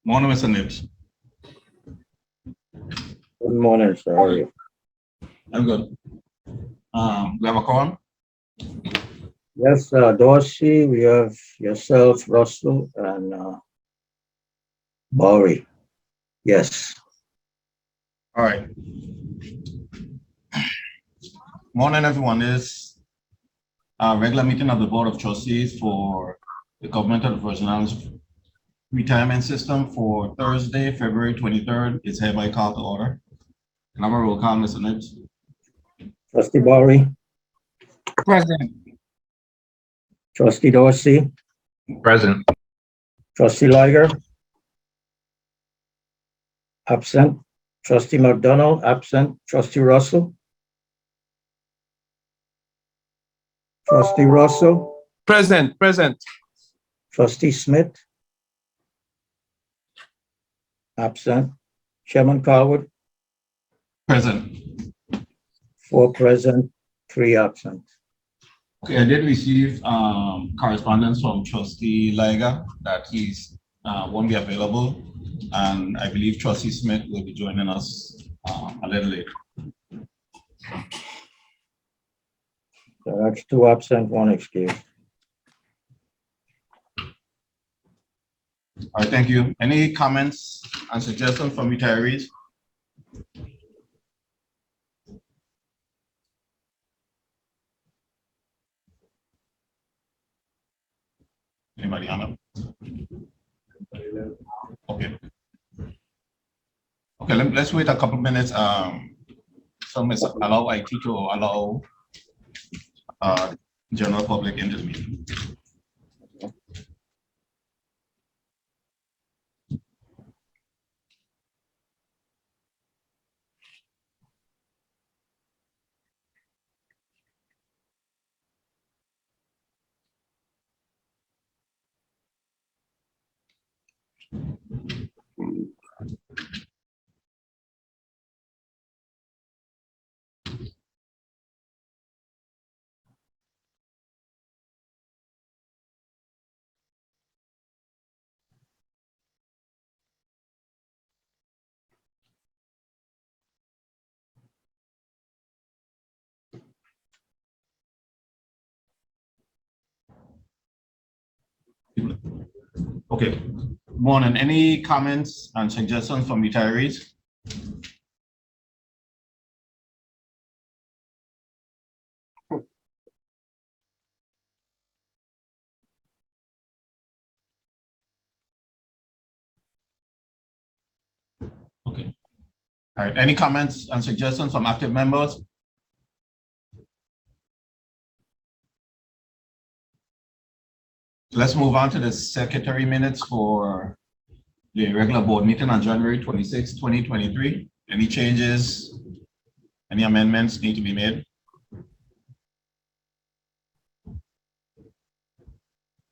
Morning, Mr. Nips. Good morning, sir. How are you? I'm good. We have a call. Yes, Dorsey, we have yourself, Russell, and Bowery. Yes. All right. Morning, everyone. This regular meeting of the Board of Trustees for the Government of the Virgin Islands Retirement System for Thursday, February 23rd is hereby called to order. Can I have a roll call, Mr. Nips? Trustee Bowery, Present. Trustee Dorsey, Present. Trustee Liger, absent. Trustee McDonald, absent. Trustee Russell. Trustee Russell, Present. Trustee Smith, absent. Chairman Carwood, Present. 4 present, 3 absent. Okay, I did receive correspondence from Trustee Liger that he's won't be available, and I believe Trustee Smith will be joining us a little later. So that's 2 absent, 1 excused. All right, thank you. Any comments and suggestions from retirees? Anybody on up? Okay. Okay, let's wait a couple minutes. So allow IT to allow general public into the meeting. Okay, morning. Any comments and suggestions from retirees? Okay. All right, any comments and suggestions from active members? Let's move on to the secretary minutes for the regular board meeting on January 26, 2023. Any changes, any amendments need to be made?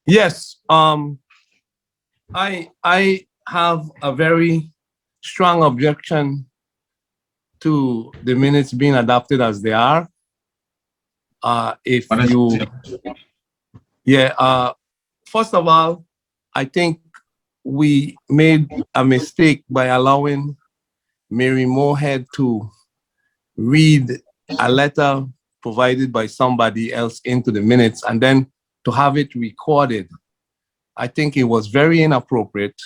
Yes. I have a very strong objection to the minutes being adopted as they are. If What is you, it? yeah. First of all, I think we made a mistake by allowing Mary Moorhead to read a letter provided by somebody else into the minutes and then to have it recorded. I think it was very inappropriate.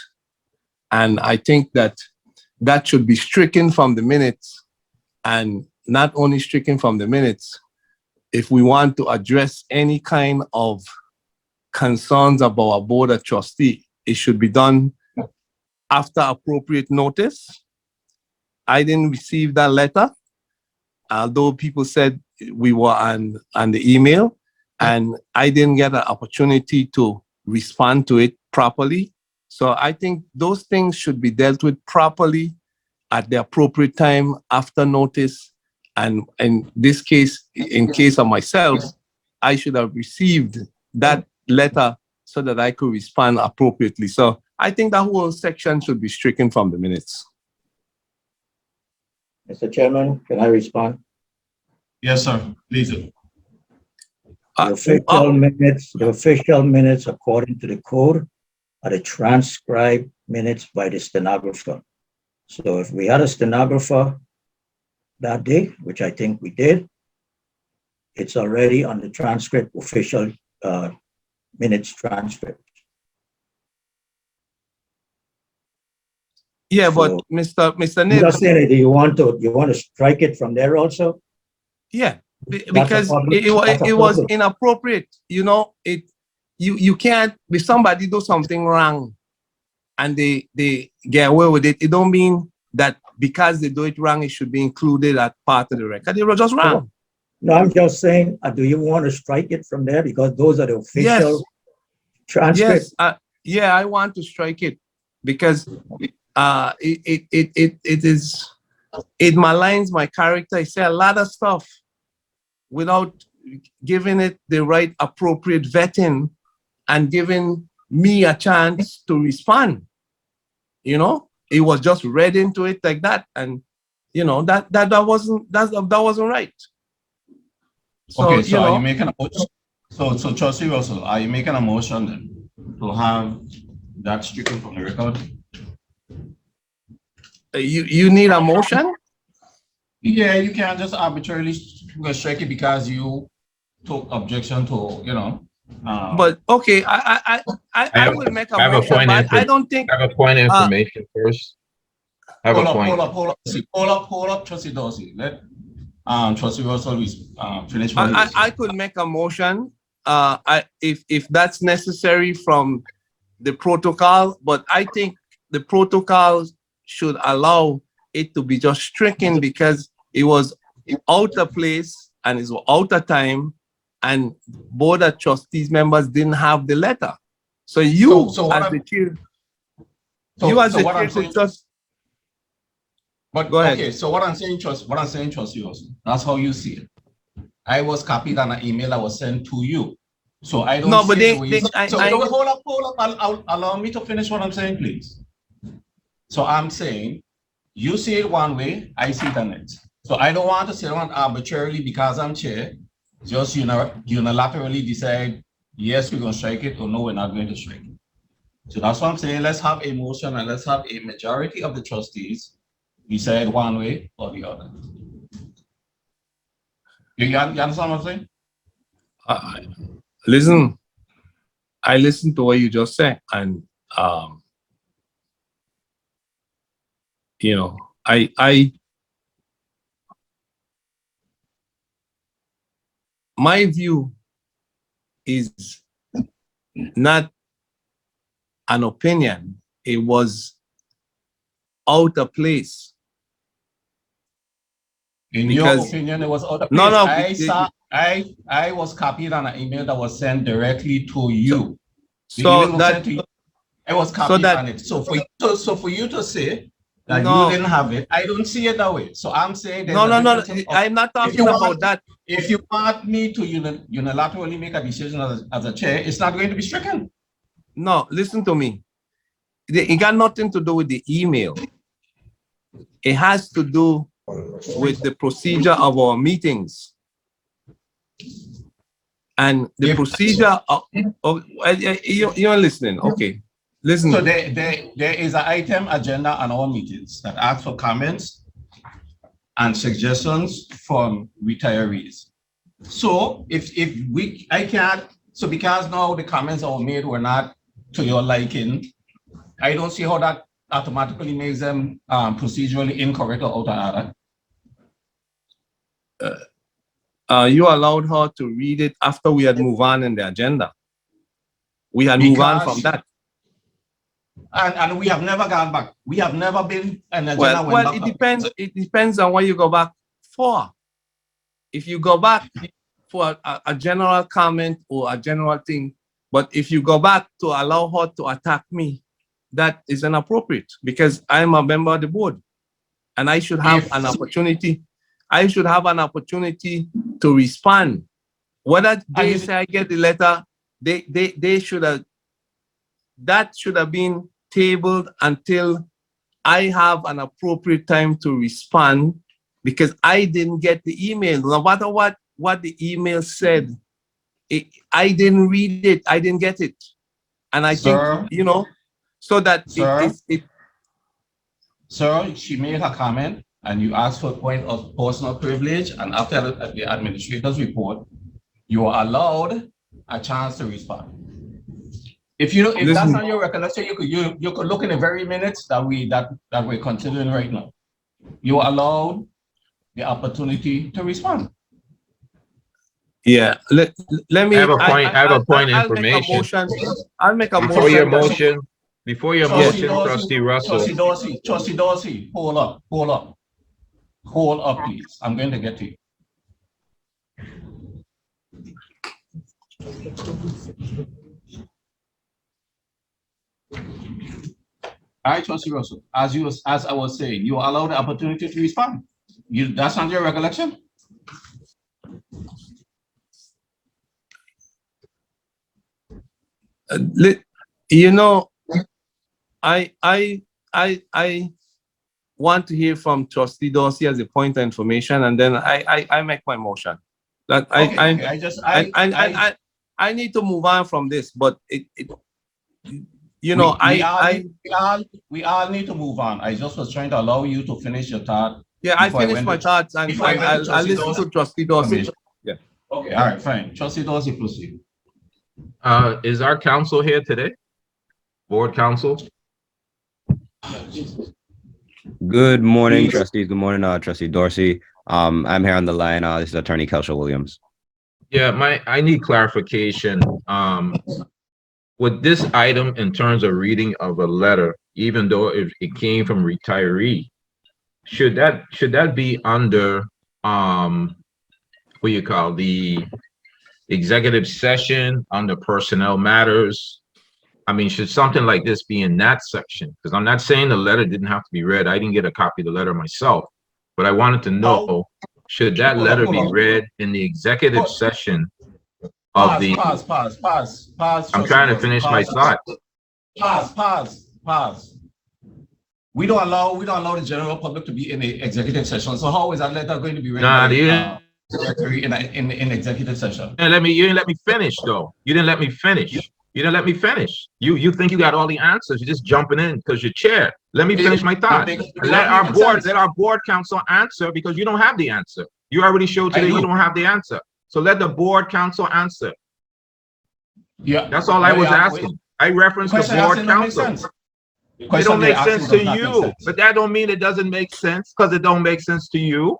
And I think that that should be stricken from the minutes, and not only stricken from the minutes, if we want to address any kind of concerns about our board of trustee, it should be done after appropriate notice. I didn't receive that letter, although people said we were on the email, and I didn't get an opportunity to respond to it properly. So I think those things should be dealt with properly at the appropriate time after notice. And in this case, in case of myself, I should have received that letter so that I could respond appropriately. So I think that whole section should be stricken from the minutes. Mr. Chairman, can I respond? Yes, sir, please. The official minutes, according to the code, are the transcribed minutes by the stenographer. So if we had a stenographer that day, which I think we did, it's already on the transcript, official minutes transcript. Yeah, but So- Mr. I'm Nib, just saying, do you want to strike it from there also? yeah, That's a because public- it that's a was public- inappropriate. You know, you can't, if somebody do something wrong and they get away with it, it don't mean that because they do it wrong, it should be included as part of the record. It was just wrong. No, I'm just saying, do you want to strike it from there? Because those are the official transcripts. Yes, yeah, I want to strike it because it maligns my character. I say a lot of stuff without giving it the right appropriate vetting and giving me a chance to respond. You know, it was just read into it like that, and you know that wasn't right. So, Okay, so you are know, you making a motion? So Trustee Russell, are you making a motion then to have that stricken from the record? you need a motion. Yeah, you can't just arbitrarily strike it because you took objection to, you know. But okay, I will make a I have a motion, point but I don't think. I have a point of information first. I have a point. Hold up, Trustee Dorsey. Let Trustee Russell finish. what he was I could make a motion, if that's necessary from the protocol, but I think the protocol should allow it to be just stricken because it was out of place and it's out of time, and board of trustees members didn't have the letter. So you, So what as I'm- the chair, So- you as so the what chair I'm saying- could just, But Go ahead. okay, so what I'm saying, Trustee Russell, that's how you see it. I was copied on an email that was sent to you. So I don't. No, but see they- the way you- they- So I- hold up. Allow me to finish what I'm saying, please. So I'm saying, you see it one way, I see it the next. So I don't want to sit around arbitrarily because I'm chair, just unilaterally decide, yes, we're gonna strike it, or no, we're not going to strike it. So that's what I'm saying. Let's have a motion and let's have a majority of the trustees decide one way or the other. You understand what I'm saying? listen, I listened to what you just said, and you know, my view is not an opinion. It was out of place. In Because- your opinion, it was other. No, no, I was copied on an email that was sent directly to you. The So email was that sent to you. I was copied that- on it. So for you to say that No. you didn't have it, I don't see it that way. So I'm saying there's no, a no, no. difference of- I'm not talking you about want- that. If you want me to unilaterally make a decision as a chair, it's not going to be stricken. No, listen to me. It got nothing to do with the email. It has to do with the procedure of our meetings. And the If- procedure of you're listening. Okay. Listen. So there is an item agenda on our meetings that asks for comments and suggestions from retirees. So I can't, so because now the comments that were made were not to your liking, I don't see how that automatically makes them procedurally incorrect or out of order. You allowed her to read it after we had moved on in the agenda. We had moved on from Because- that. And we have never gone back. We have never been an agenda. Well, it depends. It depends on what you go back for. If you go back for a general comment or a general thing, but if you go back to allow her to attack me, that is inappropriate because I'm a member of the board, and I should have an opportunity. I should have an opportunity to respond. Whether they say I get the letter, they should have. That should have been tabled until I have an appropriate time to respond, because I didn't get the email. No matter what the email said, I didn't read it. I didn't get it. And I Sir. think, you know, so that Sir? it Sir, she made her comment and you asked for a point of personal privilege, and after the administrator's report, you are allowed a chance to respond. If you, if that's Listen. not your recollection, you could look in the very minutes that we're considering right now. You are allowed the opportunity to respond. yeah. Let me. I have a point of I'll make a information. motion. I'll make a Before your motion. motion, Trustee Russell. Trustee Dorsey, hold up, please. I'm going to get to you. All right, Trustee Russell, as I was saying, you are allowed the opportunity to respond. That's not your recollection? You know, I want to hear from Trustee Dorsey as a point of information, and then I make my motion. That I need to move on from this, but you know, we all need to move on. I just was trying to allow you to finish your thought. Yeah, I finished my thoughts, and I'll listen to Trustee Dorsey. Yeah. Okay, all right, fine. Trustee Dorsey, proceed. Is our counsel here today? Board counsel? Good morning, Please. trustees. Good morning, Trustee Dorsey. I'm here on the line. This is Attorney Kelsha Williams. Yeah, I need clarification. With this item in terms of reading of a letter, even though it came from retiree, should that be under what you call the executive session under personnel matters? I mean, should something like this be in that section? Because I'm not saying the letter didn't have to be read. I didn't get a copy of the letter myself, but I wanted to know, should that letter be read in the executive session of the? Pause. I'm trying to finish my thought. Pause. We don't allow the general public to be in the executive session. So how is that letter going to be read? Nah, in executive session. You didn't let me finish though. You didn't let me finish. You think you got all the answers. You're just jumping in because you're chair. Let me finish my thought. Let our board counsel answer, because you don't have the answer. You already showed today you don't have the answer. So let the board counsel answer. Yeah. That's all I was asking. I referenced the board counsel. It don't make sense to you, but that don't mean it doesn't make sense, because it don't make sense to you.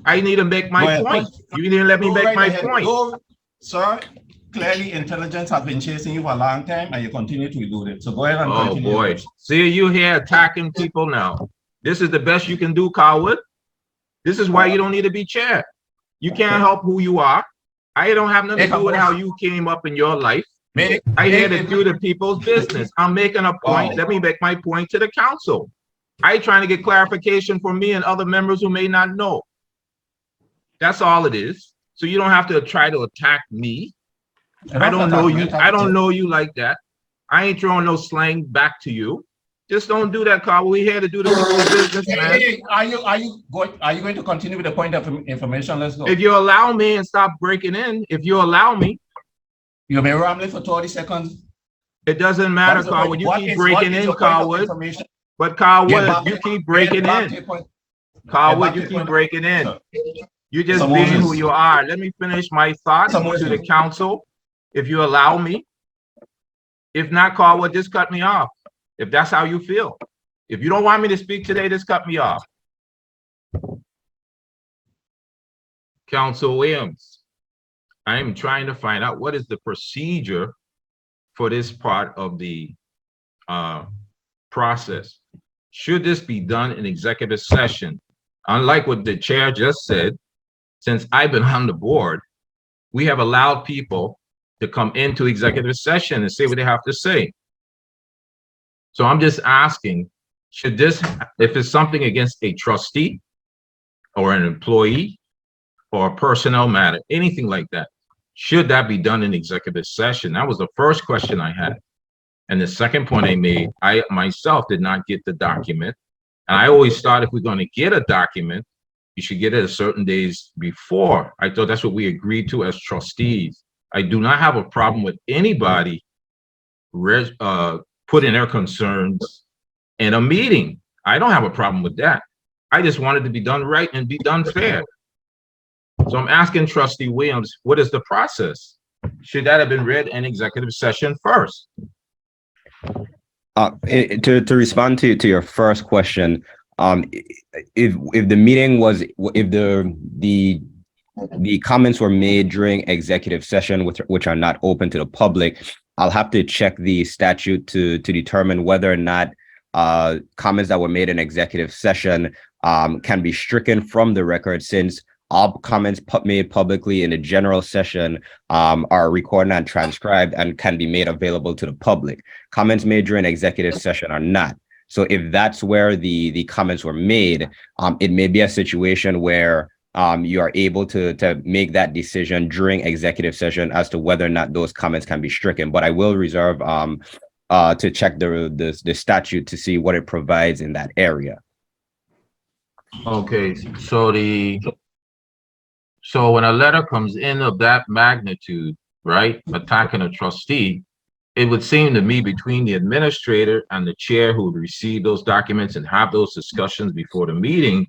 I need to make my point. You didn't let me make my point. Sir, clearly intelligence has been chasing you for a long time and you continue to elude it. So go ahead and Oh continue. boy. See you here attacking people now. This is the best you can do, Coward. This is why you don't need to be chair. You can't help who you are. I don't have nothing to do with how you came up in your life. I here to do the people's business. I'm making a point. Let me make my point to the council. I trying to get clarification for me and other members who may not know. That's all it is. So you don't have to try to attack me. I don't know you. I don't know you like that. I ain't throwing no slang back to you. Just don't do that, Carl. We're here to do the people's business, man. Are you going to continue with the point of information? Let's go. If you allow me and stop breaking in, if you allow me. You've been rambling for 30 seconds. It doesn't matter, Carl. You keep breaking in, Carlwood. But Carlwood, you keep breaking in. Carlwood, you keep breaking in. You're just being who you are. Let me finish my thoughts to the council, if you allow me. If not, Carlwood, just cut me off, if that's how you feel. If you don't want me to speak today, just cut me off. Council Williams, I am trying to find out what is the procedure for this part of the process. Should this be done in executive session? Unlike what the chair just said, since I've been on the board, we have allowed people to come into executive session and say what they have to say. So I'm just asking, should this, if it's something against a trustee or an employee or a personnel matter, anything like that, should that be done in executive session? That was the first question I had. And the second point I made, I myself did not get the document. And I always thought if we're going to get a document, you should get it a certain days before. I thought that's what we agreed to as trustees. I do not have a problem with anybody put in their concerns in a meeting. I don't have a problem with that. I just want it to be done right and be done fair. So I'm asking Trustee Williams, what is the process? Should that have been read in executive session first? To respond to your first question, if the meeting was, if the comments were made during executive session, which are not open to the public, I'll have to check the statute to determine whether or not comments that were made in executive session can be stricken from the record, since all comments made publicly in the general session are recorded and transcribed and can be made available to the public. Comments made during executive session are not. So if that's where the comments were made, it may be a situation where you are able to make that decision during executive session as to whether or not those comments can be stricken. But I will reserve to check the statute to see what it provides in that area. Okay, so when a letter comes in of that magnitude, right, attacking a trustee, it would seem to me between the administrator and the chair who would receive those documents and have those discussions before the meeting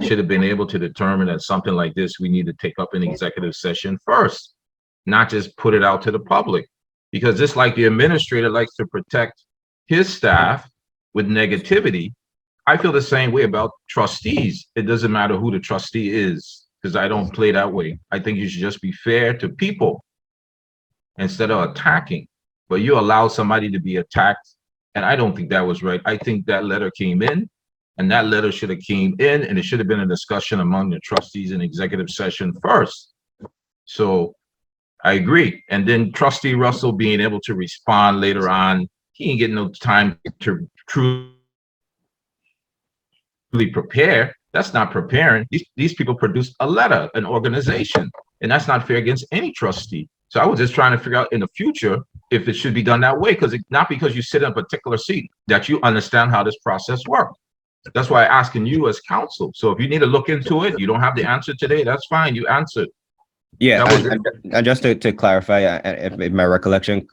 should have been able to determine that something like this we need to take up in executive session first, not just put it out to the public. Because just like the administrator likes to protect his staff with negativity, I feel the same way about trustees. It doesn't matter who the trustee is, because I don't play that way. I think you should just be fair to people instead of attacking. But you allow somebody to be attacked, and I don't think that was right. I think that letter came in, and that letter should have came in, and it should have been a discussion among the trustees in executive session first. So I agree. And then Trustee Russell being able to respond later on, he ain't getting no time to truly prepare. That's not preparing. These people produced a letter, an organization, and that's not fair against any trustee. So I was just trying to figure out in the future if it should be done that way, because not because you sit in a particular seat that you understand how this process works. That's why I'm asking you as counsel. So if you need to look into it, you don't have the answer today, that's fine. You answered. Yeah, and just to clarify, if my recollection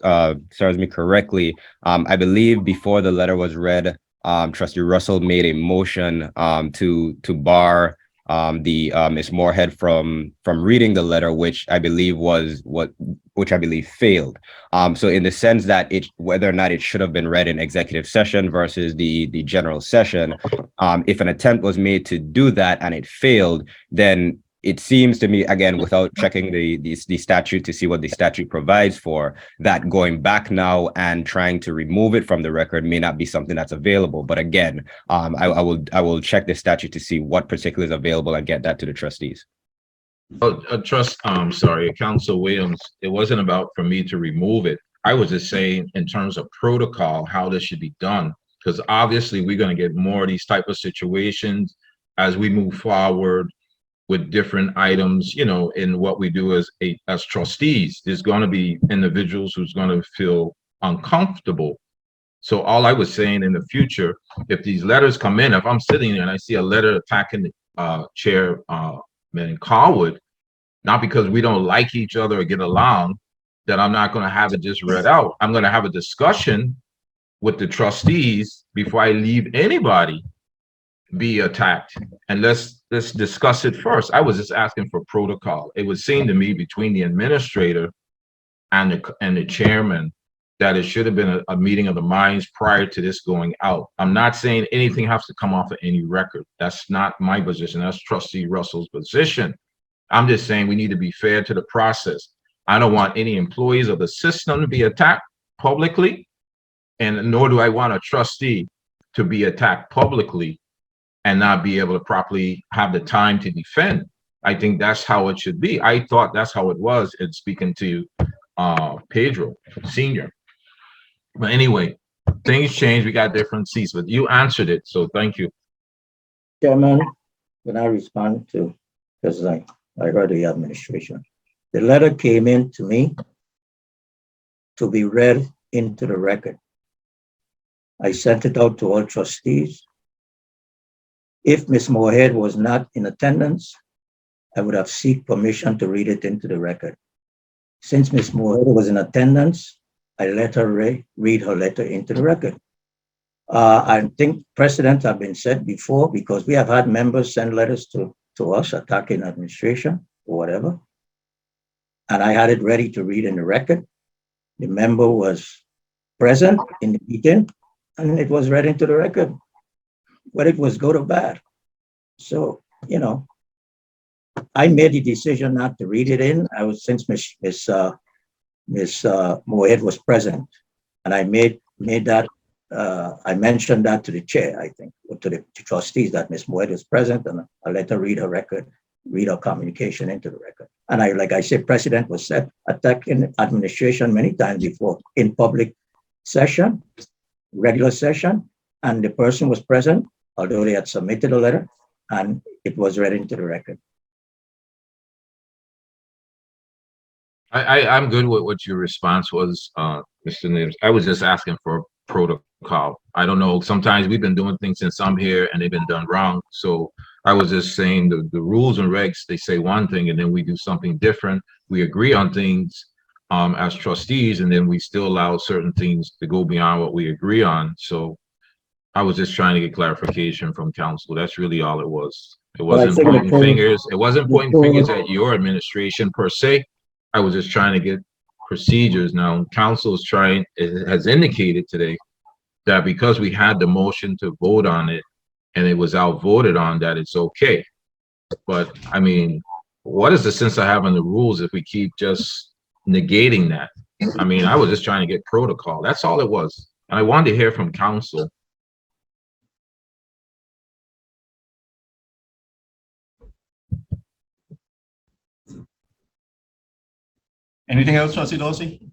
serves me correctly, I believe before the letter was read, Trustee Russell made a motion to bar Ms. Moorhead from reading the letter, which I believe failed. So in the sense that whether or not it should have been read in executive session versus the general session, if an attempt was made to do that and it failed, then it seems to me, again, without checking the statute to see what the statute provides for, that going back now and trying to remove it from the record may not be something that's available. But again, I will check the statute to see what particularly is available and get that to the trustees. Counsel Williams, it wasn't about for me to remove it. I was just saying in terms of protocol, how this should be done, because obviously we're going to get more of these type of situations as we move forward with different items, you know, in what we do as trustees. There's going to be individuals who's going to feel uncomfortable. So all I was saying in the future, if these letters come in, if I'm sitting there and I see a letter attacking Chairman Carwood, not because we don't like each other or get along, that I'm not going to have it just read out. I'm going to have a discussion with the trustees before I leave anybody be attacked, and let's discuss it first. I was just asking for protocol. It would seem to me between the administrator and the chairman that it should have been a meeting of the minds prior to this going out. I'm not saying anything has to come off of any record. That's not my position. That's Trustee Russell's position. I'm just saying we need to be fair to the process. I don't want any employees of the system to be attacked publicly, and nor do I want a trustee to be attacked publicly and not be able to properly have the time to defend. I think that's how it should be. I thought that's how it was in speaking to Pedro Sr. But anyway, things change. We got different seats, but you answered it, so thank you. Chairman, when I respond to, because I heard the administration, the letter came in to me to be read into the record. I sent it out to all trustees. If Ms. Moorhead was not in attendance, I would have sought permission to read it into the record. Since Ms. Moorhead was in attendance, I let her read her letter into the record. I think precedents have been set before because we have had members send letters to us attacking administration or whatever. And I had it ready to read in the record. The member was present in the meeting and it was read into the record, whether it was good or bad. So, you know, I made the decision not to read it in. I was, since Miss Moed was present, and I made that. I mentioned that to the chair, I think, or to the trustees, that Miss Moed was present, and I let her read her record, read her communication into the record. And I, like I said, precedent was set, attacking administration many times before in public session, regular session, and the person was present, although they had submitted a letter, and it was read into the record. I'm good with what your response was, Mr. Nibbs. I was just asking for protocol. I don't know, sometimes we've been doing things since I'm here and they've been done wrong. So I was just saying the rules and regs, they say one thing and then we do something different. We agree on things as trustees, and then we still allow certain things to go beyond what we agree on. So I was just trying to get clarification from council. That's really all it was. It wasn't pointing fingers. It wasn't pointing fingers at your administration per se. I was just trying to get procedures. Now, council is trying, it has indicated today that because we had the motion to vote on it and it was outvoted on, that it's okay. But I mean, what is the sense of having the rules if we keep just negating that? I mean, I was just trying to get protocol. That's all it was. And I wanted to hear from council. Anything else, Trustee Dorsey?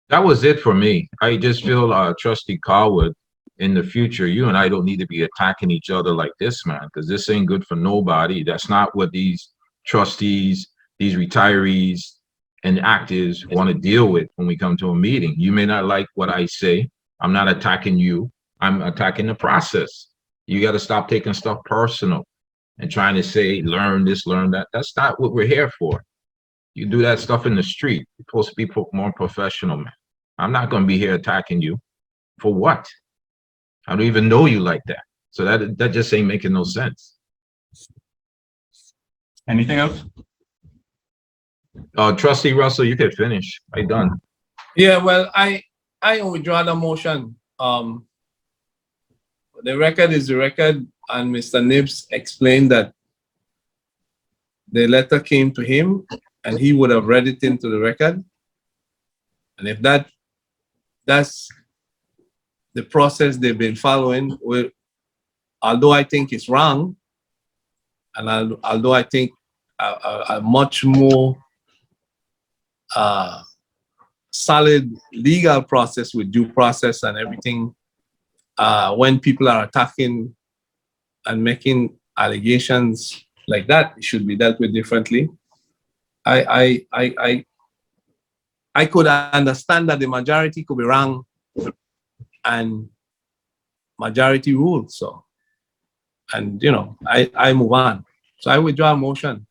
That was it for me. I just feel, Trustee Carwood, in the future, you and I don't need to be attacking each other like this, man, because this ain't good for nobody. That's not what these trustees, these retirees and actives want to deal with when we come to a meeting. You may not like what I say. I'm not attacking you. I'm attacking the process. You got to stop taking stuff personal and trying to say, learn this, learn that. That's not what we're here for. You do that stuff in the street. You're supposed to be more professional, man. I'm not going to be here attacking you. For what? I don't even know you like that. So that just ain't making no sense. Anything else? Trustee Russell, you can finish. I done. Yeah, well, I withdraw the motion. The record is the record, and Mr. Nibbs explained that the letter came to him and he would have read it into the record. And if that's the process they've been following, although I think it's wrong, and although I think a much more solid legal process with due process and everything, when people are attacking and making allegations like that, it should be dealt with differently. I could understand that the majority could be wrong and majority rules. So, and you know, I move on. So I withdraw a motion.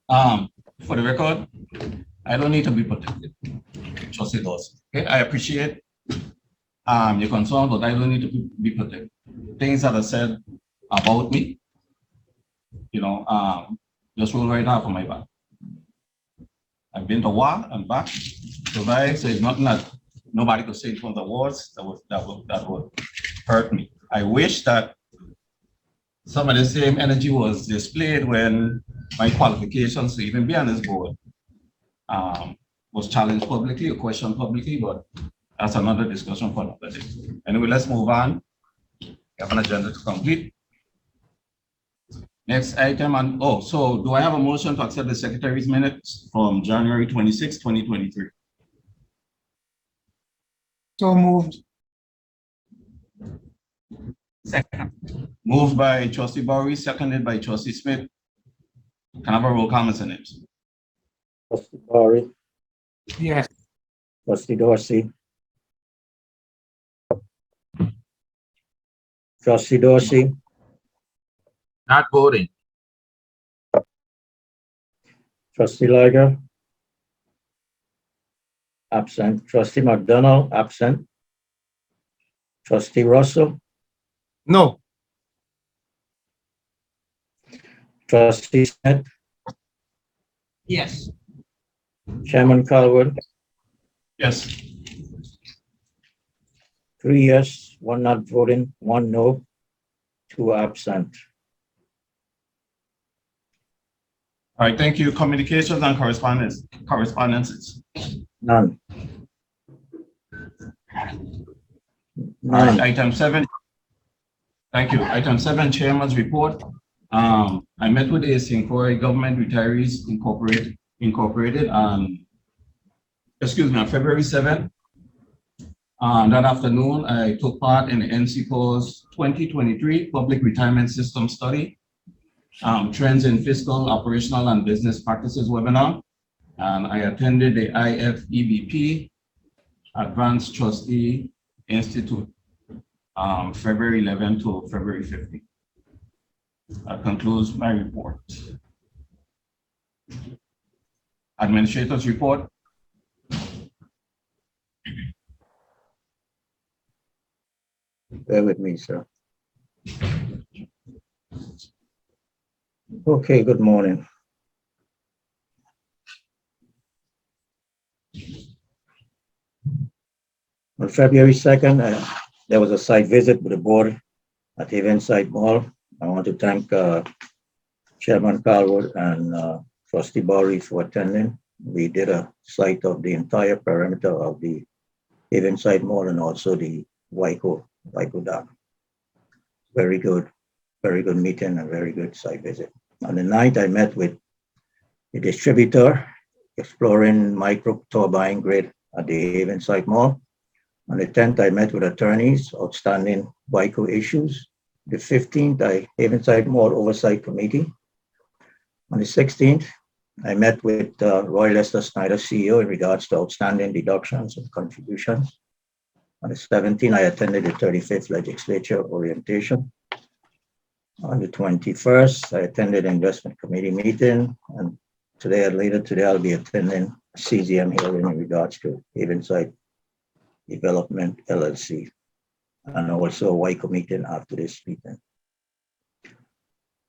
For the record, I don't need to be protected, Trustee Dawson. Okay, I appreciate your concern, but I don't need to be protected. Things that are said about me, you know, just roll right now for my back. I've been to war and back, survived, so it's nothing that nobody could say from the wars that would hurt me. I wish that some of the same energy was displayed when my qualifications to even be on this board was challenged publicly or questioned publicly, but that's another discussion for another day. Anyway, let's move on. We have an agenda to complete. Next item, and so do I have a motion to accept the secretary's minutes from January 26, 2023? So moved. Second. Moved by Trustee Bowery, seconded by Trustee Smith. Can I have a roll call, Mr. Nibbs? Trustee Barry, Yes. Trustee Dorsey. Trustee Dorsey, Not voting. Trustee Liger, Absent. Trustee McDonald, absent. Trustee Russell, No. trustee Smith, Yes. Chairman Calwood, Yes. 3 yes, 1 not voting, 1 no, 2 absent. All right, thank you. Communications and correspondences. None. All right, None. item 7. Thank you. Item 7, Chairman's report. I met with the Sinquoi Government Retirees Incorporated on February 7th. That afternoon, I took part in the NCPO's 2023 Public Retirement System Study, Trends in Fiscal, Operational, and Business Practices webinar. And I attended the IFEBP Advanced Trustee Institute, February 11 to February 15. That concludes my report. Administrator's report. Bear with me, sir. Okay, good morning. On February 2nd, there was a site visit with the board at Havenside Mall. I want to thank Chairman Calwood and Trustee Bowery for attending. We did a site of the entire perimeter of the Havenside Mall and also the Waiko Dock. Very good meeting and very good site visit. On the 9th, I met with the distributor exploring micro turbine grid at the Havenside Mall. On the 10th, I met with attorneys, outstanding Waiko issues. The 15th, I Havenside Mall Oversight Committee. On the 16th, I met with Roy Lester Snyder, CEO, in regards to outstanding deductions and contributions. On the 17th, I attended the 35th Legislature orientation. On the 21st, I attended the investment committee meeting, and later today, I'll be attending a CZM hearing in regards to Havenside Development LLC, and also a Waiko meeting after this meeting.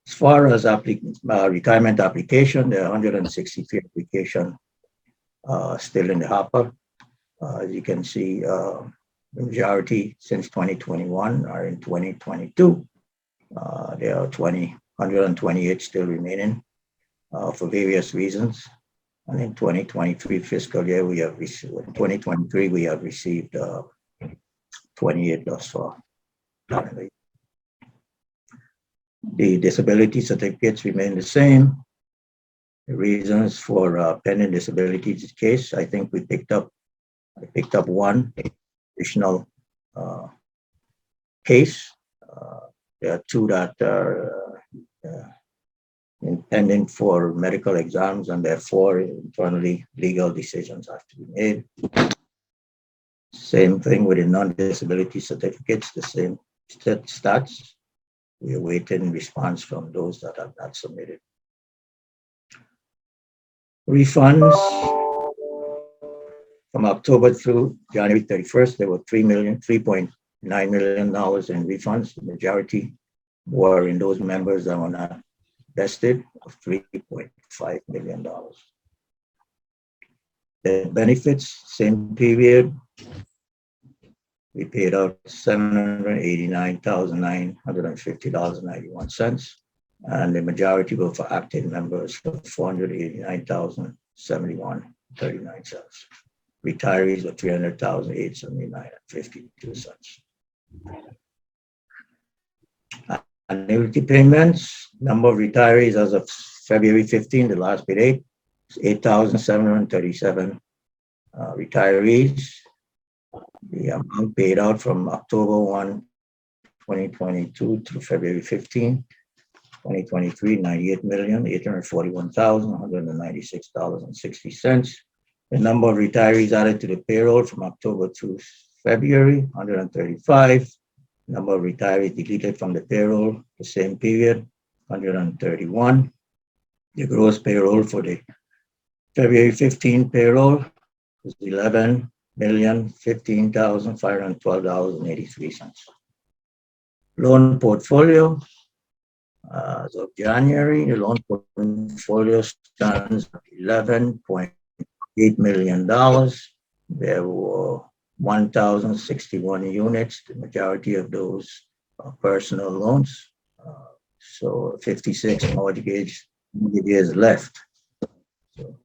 As far as retirement application, there are 163 applications still in the hopper. As you can see, the majority since 2021 are in 2022. There are 128 still remaining for various reasons. And in 2023 fiscal year, we have received, in 2023, we have received 28 thus far. The disability certificates remain the same. The reasons for pending disability case, I think I picked up one additional case. There are 2 that are pending for medical exams, and therefore internally legal decisions have to be made. Same thing with the non-disability certificates, the same stats. We are waiting response from those that have not submitted. Refunds from October through January 31st, there were $3.9 million in refunds. The majority were in those members that were not vested, of $3.5 million. The benefits, same period, we paid out $789,950.91, and the majority were for active members for $489,071.39. Retirees were $300,879.52. Annuity payments, number of retirees as of February 15, the last paid date, 8,737 retirees. The amount paid out from October 1, 2022 to February 15, 2023, $98,841,196.60. The number of retirees added to the payroll from October to February, 135. Number of retirees deleted from the payroll the same period, 131. The gross payroll for the February 15 payroll is $11,015,512.83. Loan portfolio, as of January, the loan portfolio stands at $11.8 million. There were 1,061 units. The majority of those are personal loans. So 56 mortgages left. So,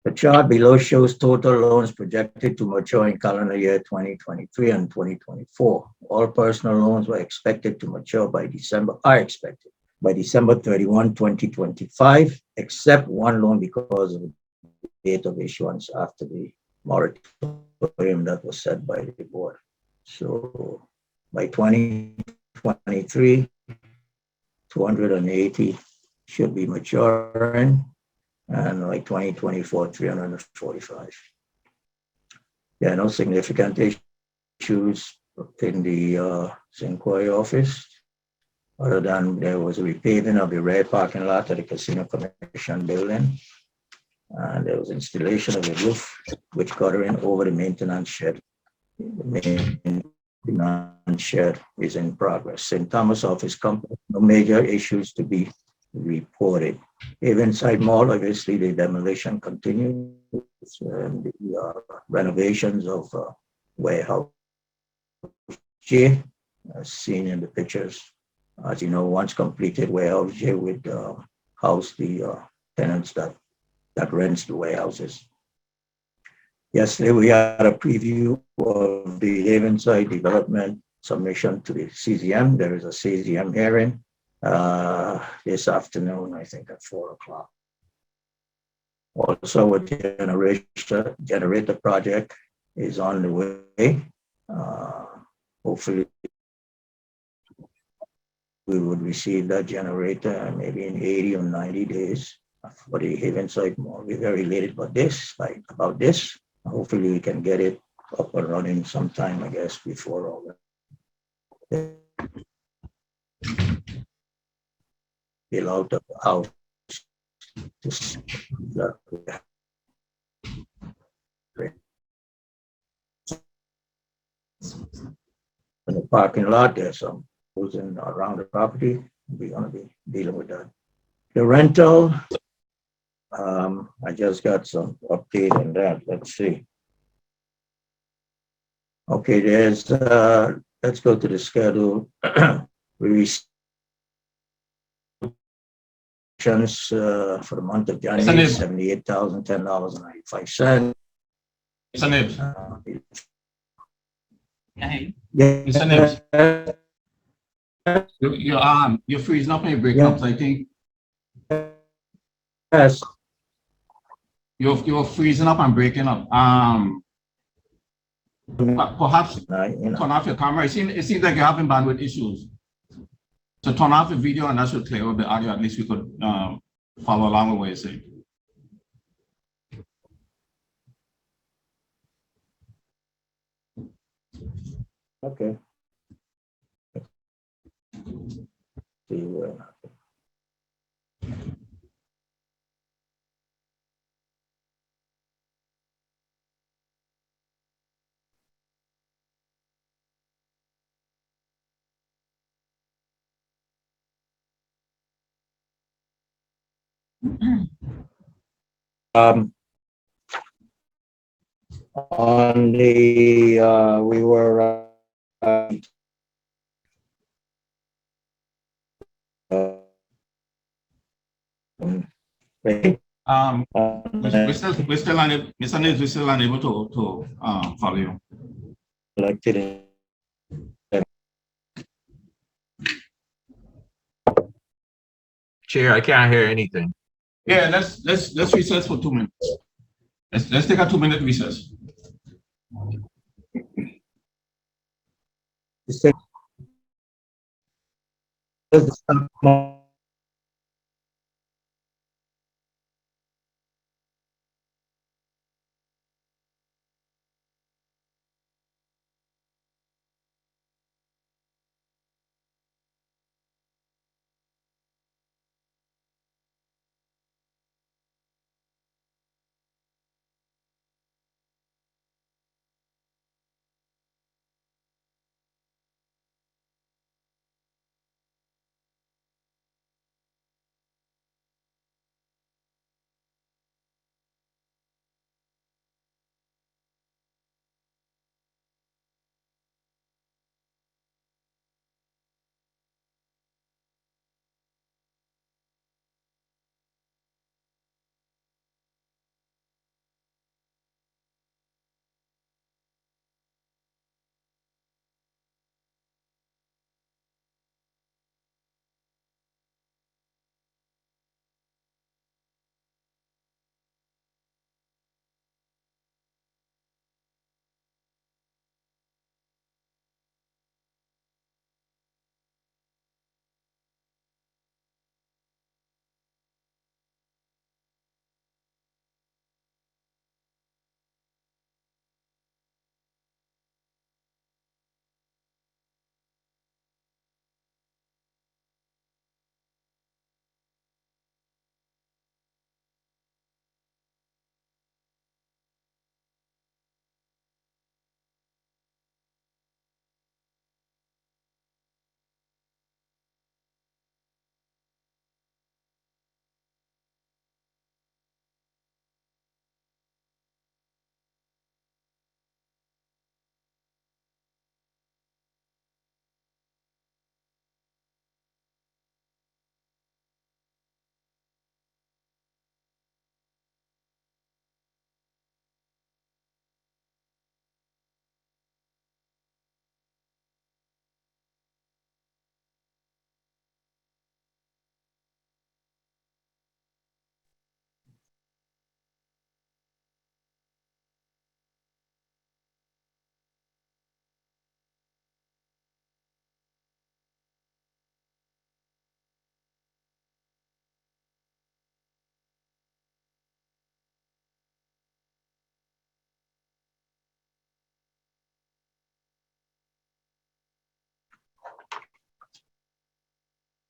the chart below shows total loans projected to mature in calendar year 2023 and 2024. All personal loans are expected to mature by December 31, 2025, except one loan because of the date of issuance after the moratorium that was set by the board. So by 2023, 280 should be maturing, and like 2024, 345. There are no significant issues in the inquiry office, other than there was a repaving of the rear parking lot at the Casino Commission building, and there was installation of a roof which covering over the maintenance shed. The maintenance shed is in progress. St. Thomas Office Company, no major issues to be reported. Havenside Mall, obviously the demolition continues, and the renovations of warehouse J, as seen in the pictures. As you know, once completed, warehouse J would house the tenants that rents the warehouses. Yesterday, we had a preview of the Havenside development submission to the CZM. There is a CZM hearing this afternoon, I think at 4 o'clock. Also, a generator project is on the way. Hopefully, we would receive that generator maybe in 80 or 90 days for the Havenside Mall. We're very elated about this. Hopefully, we can get it up and running sometime, I guess, before all that. Build out of the house. In the parking lot, there's some in around the property. We're going to be dealing with that. The rental, I just got some update on that. Let's see. Okay, there's, let's go to the schedule. We for the month of January, $78,010.95. Mr. Nibs, Mr. Nibs, you're freezing up and you're breaking up, so I think Yes. you're freezing up and breaking up. Perhaps turn off your camera. It seems like you're having bandwidth issues. So turn off the video and that should clear up the audio. At least we could follow along with what you're saying. Okay. See where. On the we were We're still unable, Mr. Nibs, we're still unable to follow you. elected. Chair, I can't hear anything. Yeah, let's recess for 2 minutes. Let's take a 2-minute recess.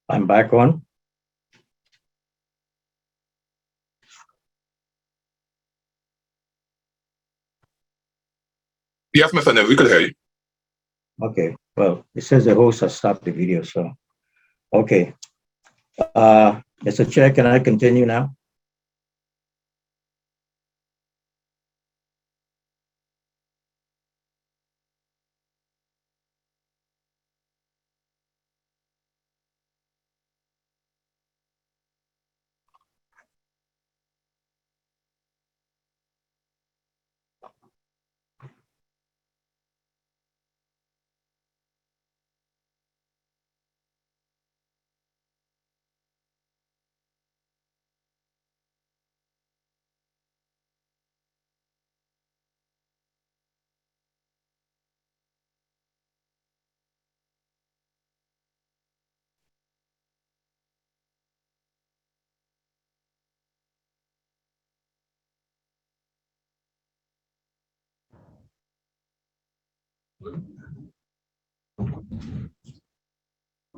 I'm back on. Yes, Mr. Neves, we could hear you. Okay, well, it says the host has stopped the video, so, okay. Mr. Chair, can I continue now?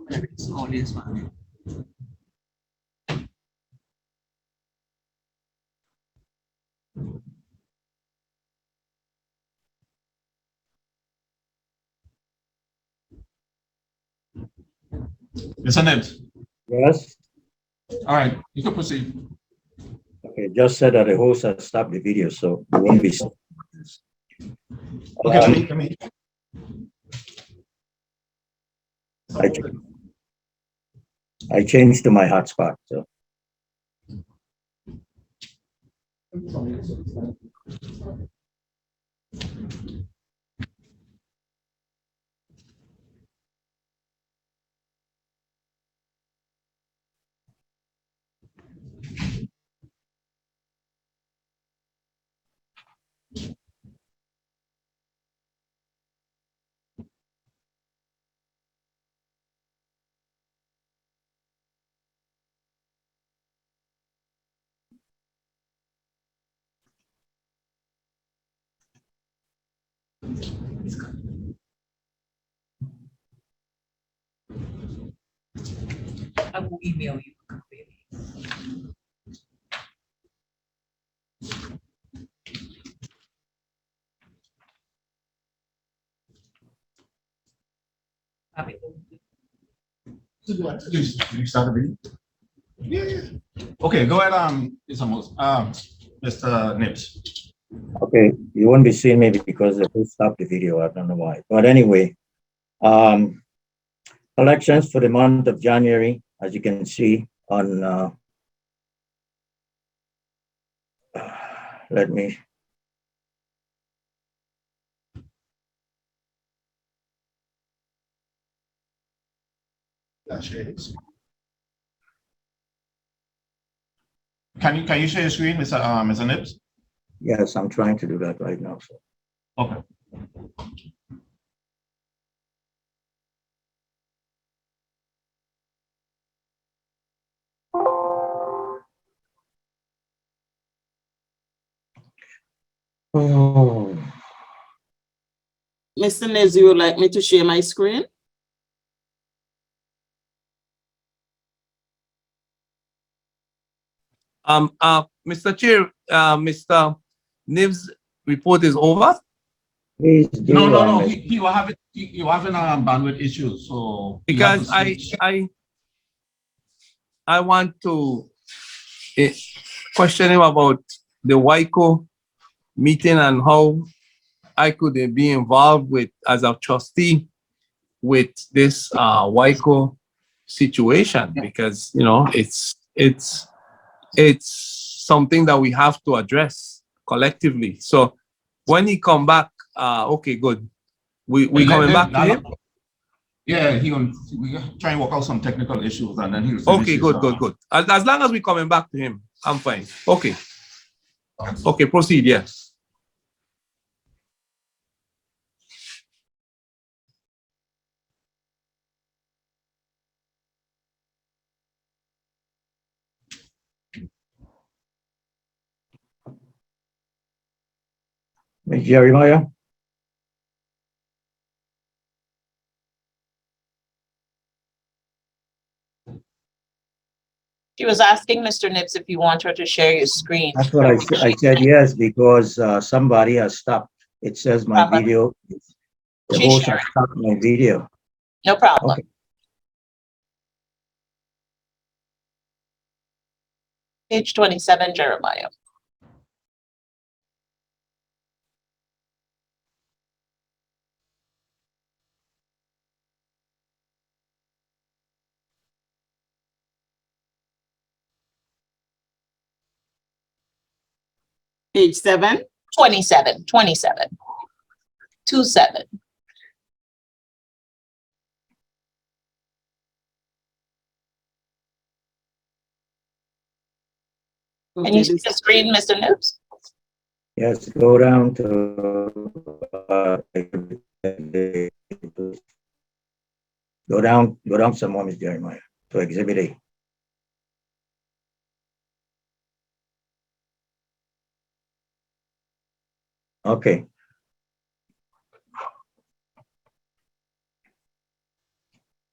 It's audience man. Mr. Nibbs, Yes? all right, you can proceed. Okay, just said that the host has stopped the video, so it won't be. Okay, let me. I changed to my hotspot, so. I will email you. You start the video? Yeah. Okay, go ahead, it's almost, Mr. Nibbs. Okay, you won't be seeing me because the host stopped the video. I don't know why. But anyway, elections for the month of January, as you can see on, let me. Can you share your screen, Mr. Nibbs? Yes, I'm trying to do that right now. So. Okay. Oh. Mr. Nez, you would like me to share my screen? Mr. Chair, Mr. Nibs' report is over. Please do, No, he will have it, he will having bandwidth issues, so. you have Because to switch. I want to question him about the WICO meeting and how I could be involved with, as a trustee, with this WICO situation, because, you know, it's something that we have to address collectively. So when he come back, okay, good. We coming back to him? Yeah, we try and work out some technical issues and then he'll. Okay, good. As long as we coming back to him, I'm fine. Okay. Okay, proceed, yes. Jeremiah. She was asking Mr. Nips if you want her to share your screen. That's what I said yes, because somebody has stopped. It says my Problem. video, the She's host has sharing. stopped my video. No problem. Okay. Page 27, Jeremiah. Page 7? 27, 27. 27. Can you see the screen, Mr. Nips? Yes, go down to, go down some more, Ms. Jeremiah, to Exhibit A. Okay.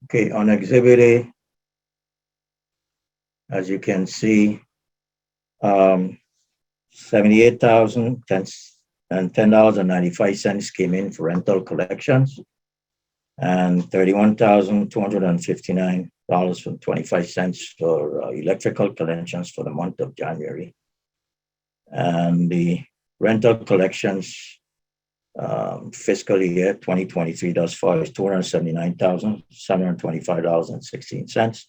Okay, on Exhibit A, as you can see, 78,000 and $10.95 came in for rental collections, and $31,259.25 for electrical collections for the month of January. And the rental collections fiscal year 2023 thus far is $279,725.16.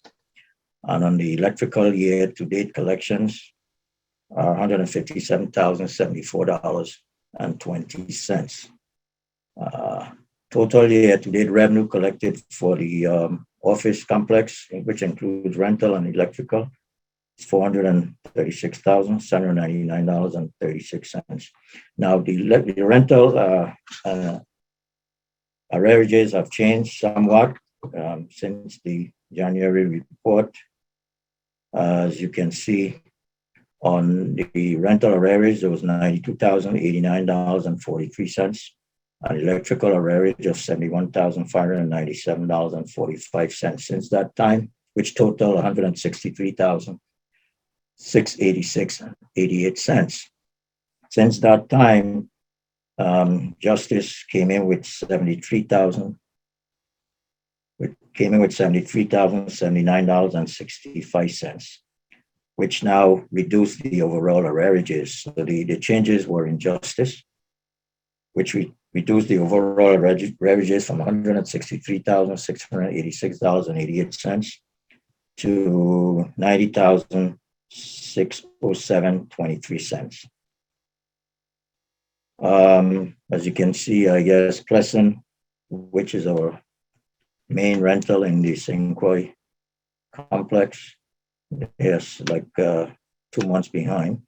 And on the electrical year-to-date collections are $157,074.20. Total year-to-date revenue collected for the office complex, which includes rental and electrical, is $436,799.36. Now, the rental arrearages have changed somewhat since the January report. As you can see, on the rental arrearage, there was $92,089.43, an electrical arrearage of $71,597.45 since that time, which total $163,686.88. Since that time, Justice came in with $73,079.65, which now reduced the overall arrearages. So the changes were in Justice, which reduced the overall arrearages from $163,686.88 to $90,607.23. As you can see, I guess Pleasant, which is our main rental in the St. Croix complex, is like 2 months behind.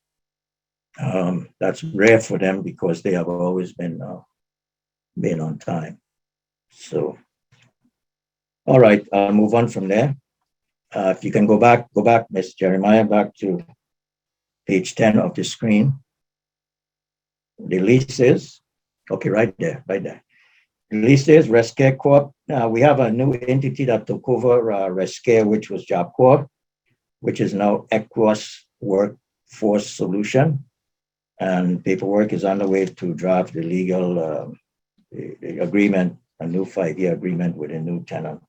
That's rare for them because they have always been on time. So, all right, I'll move on from there. If you can go back, Ms. Jeremiah, back to page 10 of the screen. The leases, okay, right there. The leases, Rescare Corp. We have a new entity that took over Rescare, which was Job Corp, which is now Equus Workforce Solution. And paperwork is underway to draft the legal the agreement, a new 5-year agreement with a new tenant.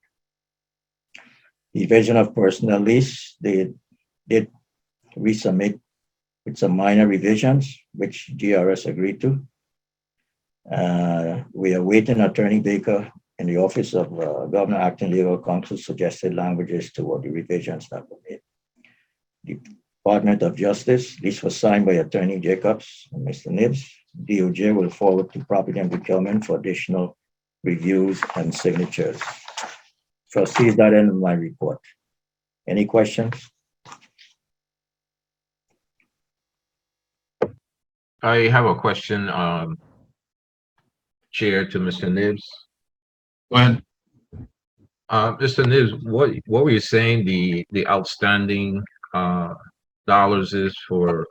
Division of Personnel Lease, they did resubmit with some minor revisions, which GRS agreed to. We are waiting Attorney Baker in the Office of Governor Acting Legal Counsel suggested languages toward the revisions that were made. The Department of Justice, this was signed by Attorney Jacobs and Mr. Nibbs. DOJ will forward to Property and Procurement for additional reviews and signatures. Trustees, that end of my report. Any questions? I have a question, Chair, to Mr. Nibbs. Go ahead. Mr. Nibbs, what were you saying the outstanding dollars is for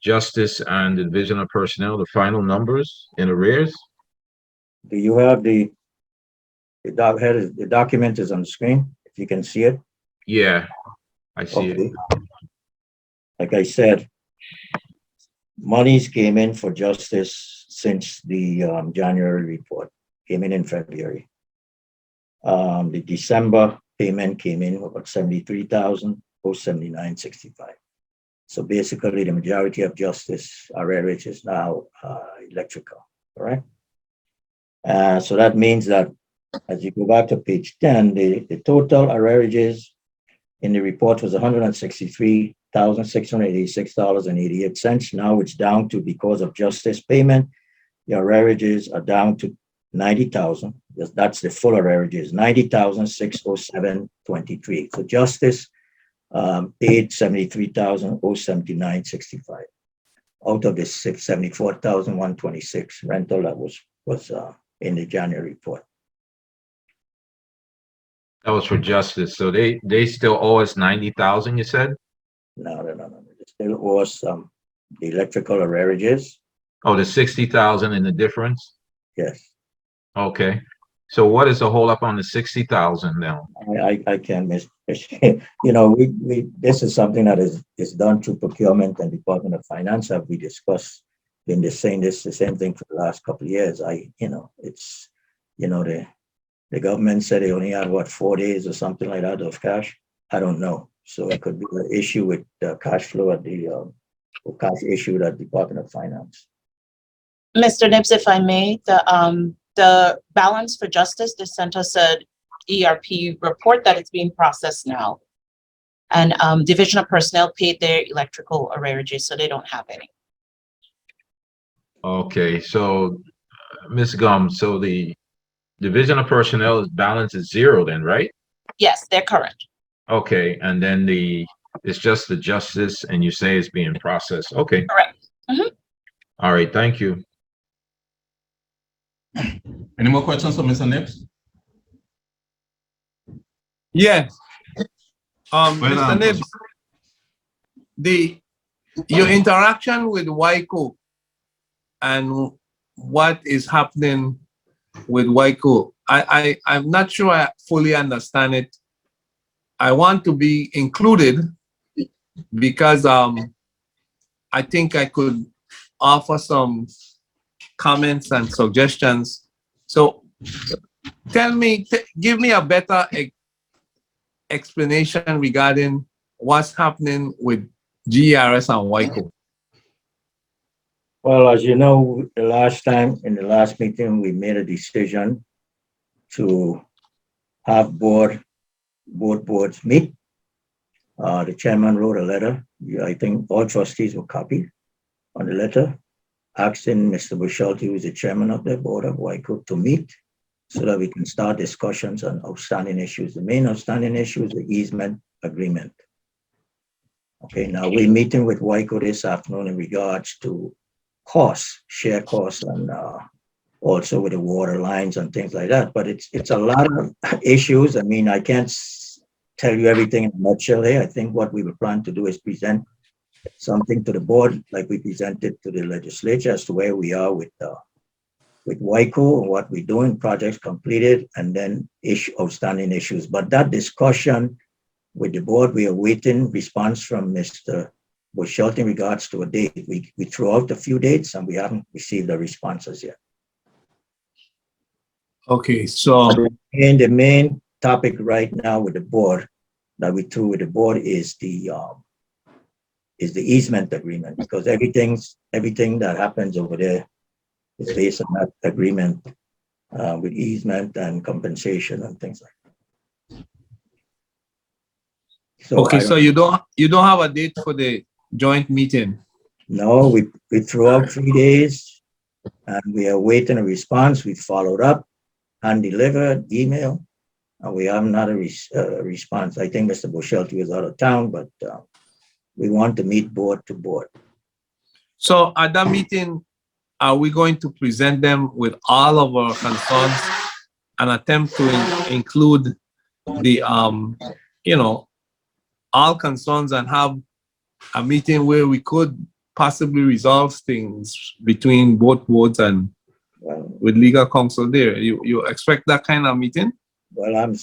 Justice and the Division of Personnel, the final numbers in arrears? Do you have the document is on the screen, if you can see it? Yeah, I see it. Okay. Like I said, monies came in for justice since the January report, came in February. The December payment came in about 73,079.65. So basically, the majority of justice arrearage is now electrical, all right? So that means that as you go back to page 10, the total arrearages in the report was $163,686.88. Now it's down to, because of justice payment, the arrearages are down to 90,000. That's the full arrearages, 90,607.23. So justice paid 73,079.65 out of the 74,126 rental that was in the January report. That was for justice. So they still owe us 90,000, you said? No. There still was the electrical arrearages. Oh, the 60,000 and the difference? Yes. Okay. So what is the hold up on the 60,000 now? I can't miss, we this is something that is done through procurement and Department of Finance. Have we discussed, been saying this the same thing for the last couple of years? The government said they only had 4 days or something like that of cash. I don't know. So it could be an issue with cash flow at the or cash issue at Department of Finance. Mr. Nibbs, if I may, the balance for justice, they sent us an ERP report that it's being processed now. And Division of Personnel paid their electrical arrearages, so they don't have any. Okay, so Ms. Gum, so the Division of Personnel balance is zero then, right? Yes, they're current. Okay, and then it's just the justice and you say it's being processed. Okay. Correct. Mhm. All right, thank you. Any more questions for Mr. Nips? Yes. Well, Mr. Nibbs, your interaction with WICO and what is happening with WICO, I'm not sure I fully understand it. I want to be included because I think I could offer some comments and suggestions. So tell me, give me a better explanation regarding what's happening with GERS and WICO. Well, as you know, in the last meeting, we made a decision to have both boards meet. The chairman wrote a letter. I think all trustees were copied on the letter, asking Mr. Bushalty, who is the chairman of the board of WICO, to meet so that we can start discussions on outstanding issues. The main outstanding issue is the easement agreement. Okay, now we're meeting with WICO this afternoon in regards to costs, share costs, and also with the water lines and things like that. But it's a lot of issues. I mean, I can't tell you everything in a nutshell here. I think what we were planning to do is present something to the board, like we presented to the legislature, as to where we are with WICO and what we're doing, projects completed, and then outstanding issues. But that discussion with the board, we are waiting response from Mr. Bushalty in regards to a date. We threw out a few dates and we haven't received the responses yet. Okay, so And the main topic right now with the board that we threw with the board is the easement agreement, because everything that happens over there is based on that agreement with easement and compensation and things like that. So okay, so you don't have a date for the joint meeting? No, we threw out 3 days and we are waiting a response. We followed up and delivered email, and we haven't had a response. I think Mr. Bushalty was out of town, but we want to meet board to board. So at that meeting, are we going to present them with all of our concerns and attempt to include the all concerns and have a meeting where we could possibly resolve things between both boards and with legal counsel there? You expect that kind of meeting? Well, I'm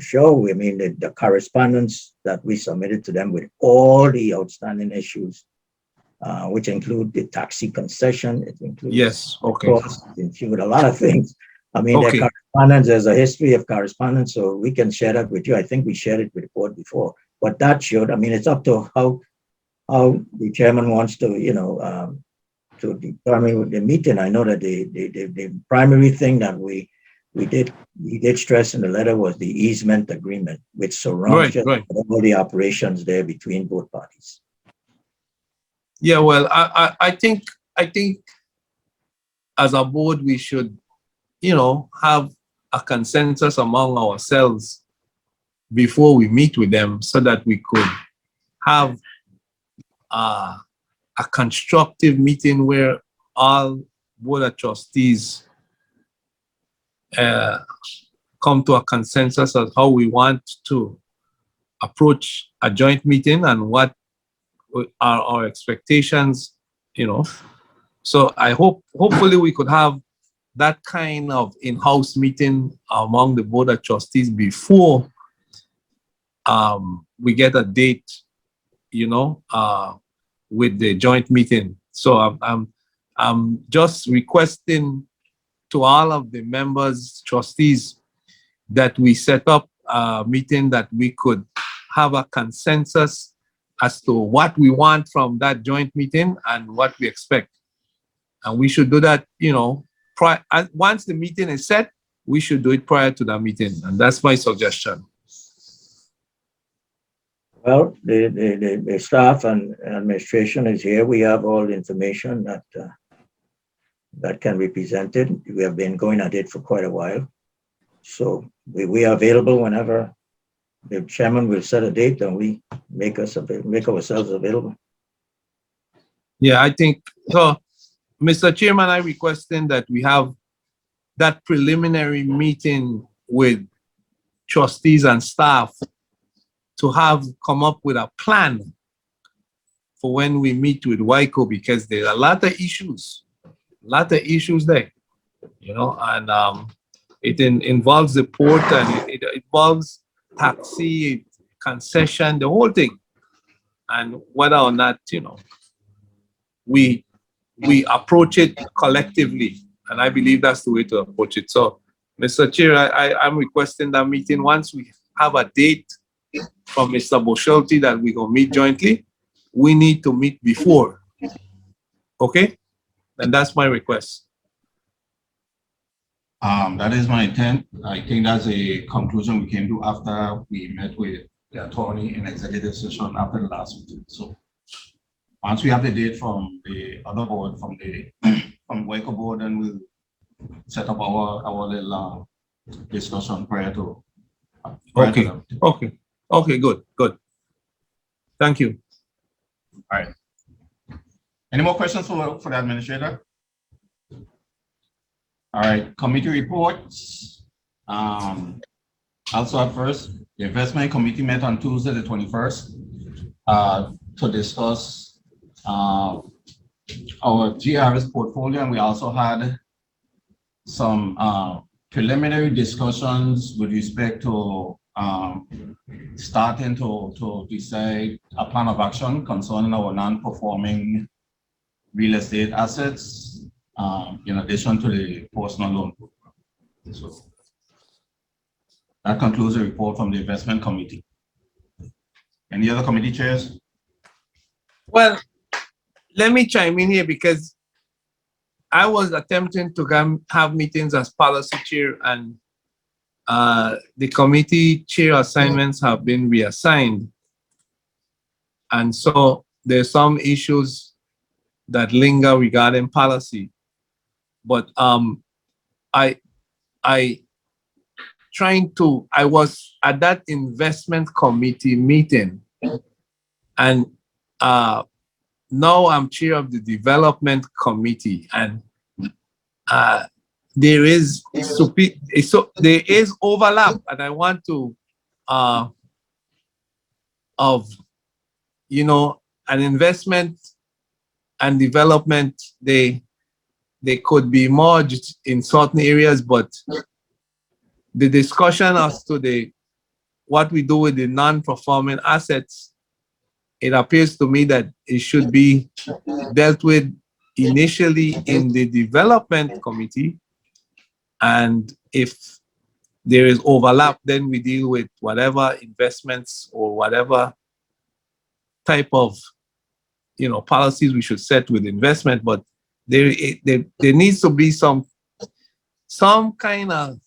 sure, I mean, the correspondence that we submitted to them with all the outstanding issues, which include the taxi concession, it includes Yes, okay, costs, it includes a lot of things. I mean, their okay, correspondence, there's a history of correspondence, so we can share that with you. I think we shared it with the board before, but that should, I mean, it's up to how the chairman wants to, to determine the meeting. I know that the primary thing that we did stress in the letter was the easement agreement, which surrounds right. all the operations there between both parties. Yeah, well, I think as a board, we should, have a consensus among ourselves before we meet with them so that we could have a constructive meeting where all board of trustees come to a consensus of how we want to approach a joint meeting and what are our expectations, So I hopefully we could have that kind of in-house meeting among the board of trustees before we get a date, with the joint meeting. So I'm just requesting to all of the members, trustees, that we set up a meeting that we could have a consensus as to what we want from that joint meeting and what we expect. And we should do that, once the meeting is set, we should do it prior to the meeting. And that's my suggestion. Well, the staff and administration is here. We have all the information that can be presented. We have been going at it for quite a while. So we are available whenever the chairman will set a date and we make ourselves available. Yeah, I think so. Mr. Chairman, I requesting that we have that preliminary meeting with trustees and staff to come up with a plan for when we meet with WICO, because there's a lot of issues there, and it involves the port and it involves taxi, concession, the whole thing. And whether or not, we approach it collectively. And I believe that's the way to approach it. So, Mr. Chair, I'm requesting that meeting. Once we have a date from Mr. Boshelty that we go meet jointly, we need to meet before. Okay? And that's my request. That is my intent. I think that's a conclusion we came to after we met with the attorney in executive session after the last meeting. So once we have the date from the other board, from WICO board, then we'll set up our little discussion prior to. Okay. Okay, good. Thank you. All right. Any more questions for the administrator? All right, committee reports. Also at first, the investment committee met on Tuesday, the 21st, to discuss our GRS portfolio, and we also had some preliminary discussions with respect to starting to decide a plan of action concerning our non-performing real estate assets, in addition to the personal loan program. So that concludes the report from the investment committee. Any other committee chairs? Well, let me chime in here because I was attempting to have meetings as policy chair, and the committee chair assignments have been reassigned. And so there's some issues that linger regarding policy. But I was at that investment committee meeting, and now I'm chair of the development committee, and there is overlap, and I want to an investment and development, they could be merged in certain areas, but the discussion as to what we do with the non-performing assets, it appears to me that it should be dealt with initially in the development committee. And if there is overlap, then we deal with whatever investments or whatever type of, policies we should set with investment. But there needs to be some kind of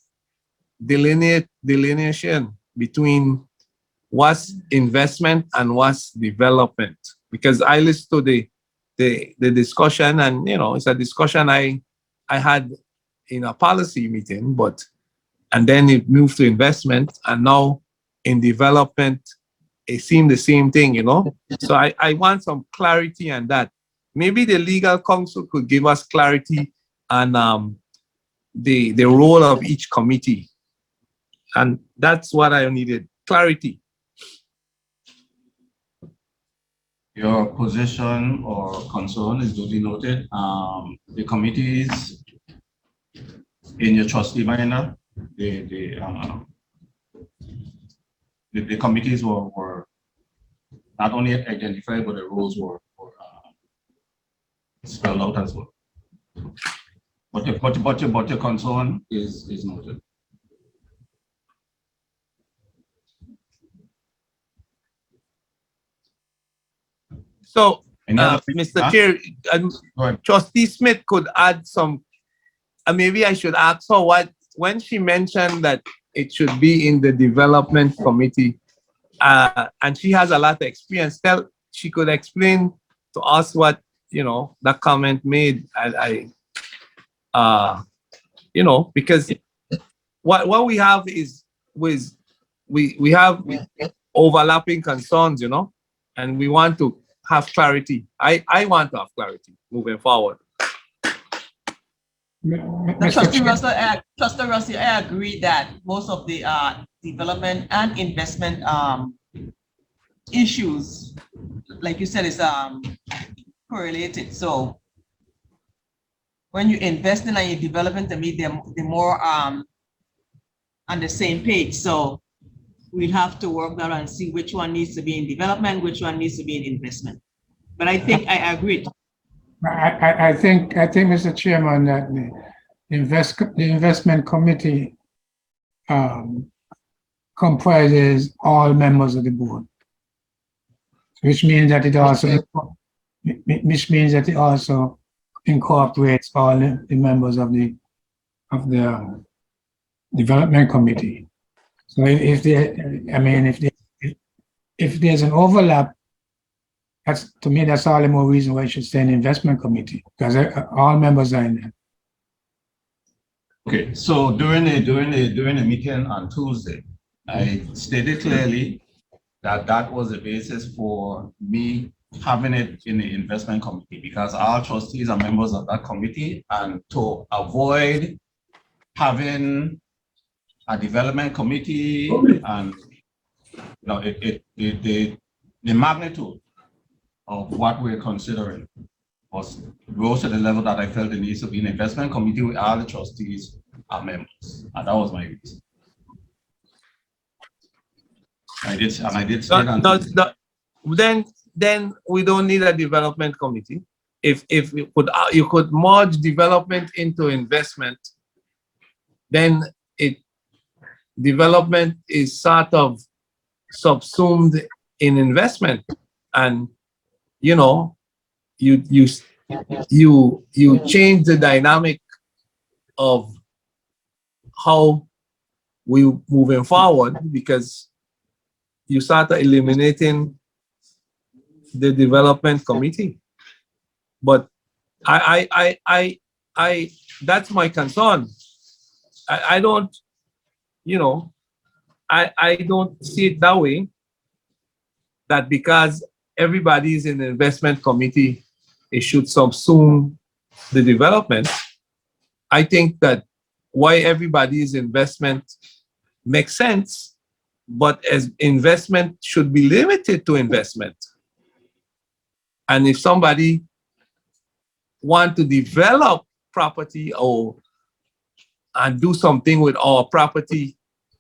delineation between what's investment and what's development. Because I listened to the discussion, and it's a discussion I had in a policy meeting, and then it moved to investment, and now in development it seemed the same thing, So I want some clarity on that. Maybe the legal counsel could give us clarity on the role of each committee. And that's what I needed, clarity. Your position or concern is duly noted. The committees in your trustee minor, the committees were not only identified, but the rules were spelled out as well. But your concern is noted. So, Any other- Mr. Chair, Go ahead. Trustee Smith could add some, maybe I should ask her when she mentioned that it should be in the development committee, and she has a lot of experience, she could explain to us what, that comment made. Because what we have is we have overlapping concerns, and we want to have clarity. I want to have clarity moving forward. Trustee Russell, I agree that most of the development and investment issues, like you said, is correlated. So when you invest in and you development, to me, they're more on the same page. So we have to work that and see which one needs to be in development, which one needs to be in investment. But I think I agree. I think, Mr. Chairman, that the investment committee comprises all members of the board, which means that it also incorporates all the members of the development committee. So if there's an overlap, to me, that's all the more reason why you should stay in the investment committee, because all members are in there. Okay, so during the meeting on Tuesday, I stated clearly that was the basis for me having it in the investment committee, because our trustees are members of that committee, and to avoid having a development committee and the magnitude of what we're considering rose to the level that I felt it needs to be an investment committee where all the trustees are members, and that was my reason. I did say that. Then we don't need a development committee. If you could merge development into investment, then development is sort of subsumed in investment, and you change the dynamic of how we moving forward, because you start eliminating the development committee. But I that's my concern. I don't see it that way, that because everybody is in the investment committee, it should subsume the development. I think that why everybody is investment makes sense, but as investment should be limited to investment. And if somebody want to develop property or and do something with our property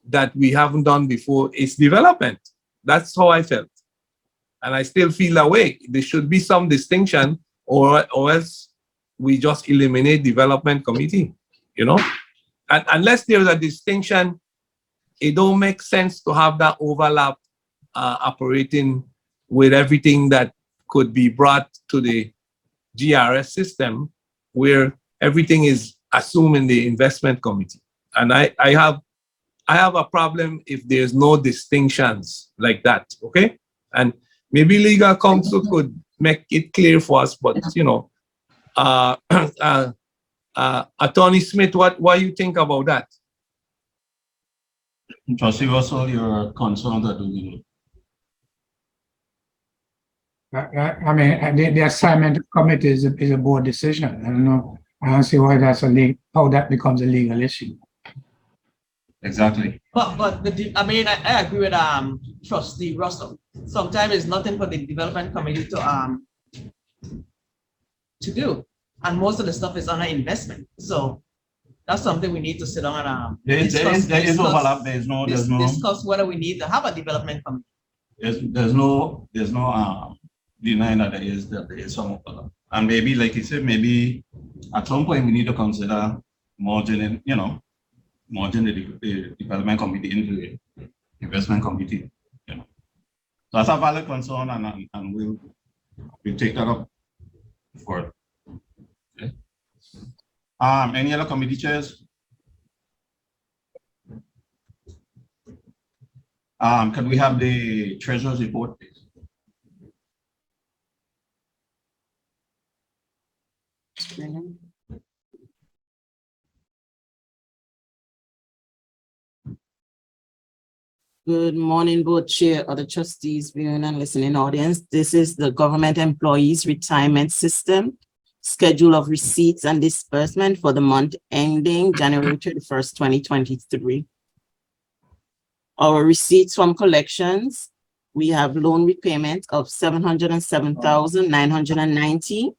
that we haven't done before is development. That's how I felt. And I still feel that way. There should be some distinction, or else we just eliminate development committee, you know? And unless there's a distinction, it don't make sense to have that overlap operating with everything that could be brought to the GRS system, where everything is assumed in the investment committee. And I have a problem if there's no distinctions like that, okay? And maybe legal counsel could make it clear for us, but you know, Attorney Smith, what do you think about that? Trustee Russell, your concern that we I mean, the assignment committee is a board decision. I don't know. I don't see why how that becomes a legal issue. exactly. But I mean, I agree with Trustee Russell. Sometimes it's nothing for the development committee to do, and most of the stuff is under investment. So that's something we need to sit down and There is overlap. discuss whether we need to have a development committee. There's no denying that there is some overlap. And maybe, like you said, maybe at some point we need to consider merging, merging the development committee into the investment committee. You know, so that's a valid concern, and we'll take that up for. Okay. Any other committee chairs? Can we have the treasurer's report, please? Good morning, board chair, other trustees, viewing and listening audience. This is the Government Employees Retirement System schedule of receipts and disbursement for the month ending January 31st, 2023. Our receipts from collections, we have loan repayment of $707,990.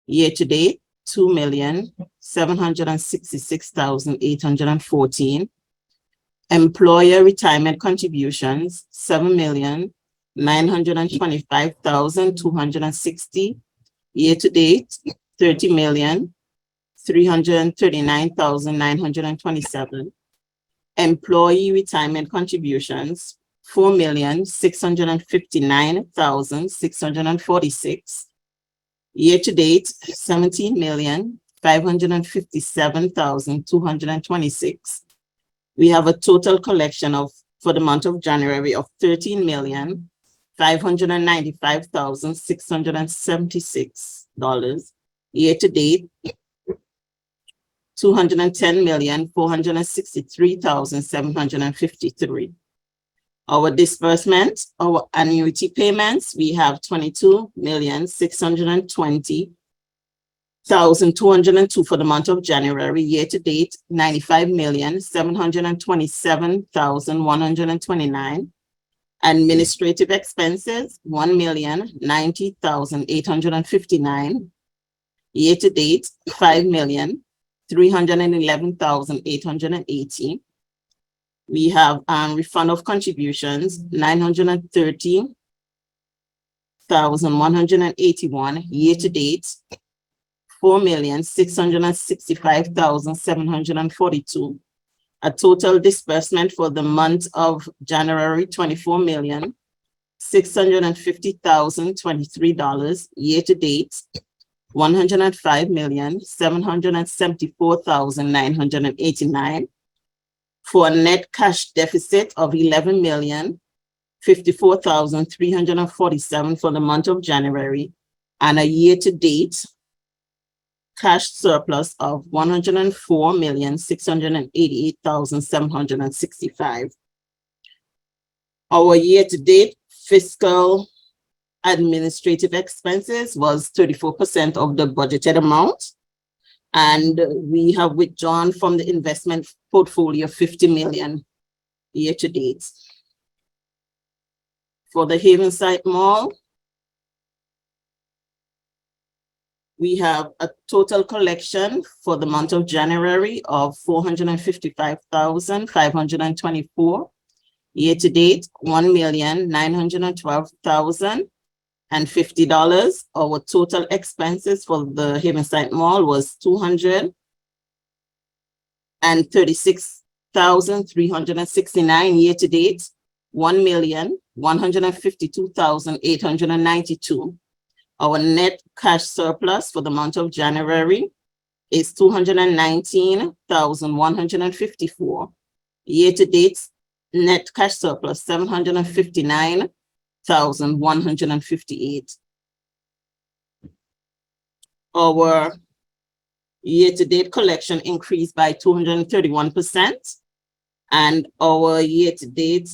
Year to date, $2,766,814. Employer retirement contributions, $7,925,260. Year to date, $30,339,927. Employee retirement contributions, $4,659,646. Year to date, $17,557,226. We have a total collection for the month of January of $13,595,676. Year to date, $210,463,753. Our disbursement, our annuity payments, we have $22,620,202 for the month of January. Year to date, $95,727,129. Administrative expenses, $1,090,859. Year to date, $5,311,880. We have refund of contributions, $930,181. Year to date, $4,665,742. A total disbursement for the month of January, $24,650,023. Year to date, $105,774,989. For a net cash deficit of $11,054,347 for the month of January, and a year-to-date cash surplus of $104,688,765. Our year-to-date fiscal administrative expenses was 34% of the budgeted amount. And we have withdrawn from the investment portfolio $50 million year to date. For the Havenside Mall, We have a total collection for the month of January of $455,524. Year to date, $1,912,050. Our total expenses for the Havenstein Mall was $236,369. Year to date, $1,152,892. Our net cash surplus for the month of January is $219,154. Year to date, net cash surplus $759,158. Our year-to-date collection increased by 231%, and our year-to-date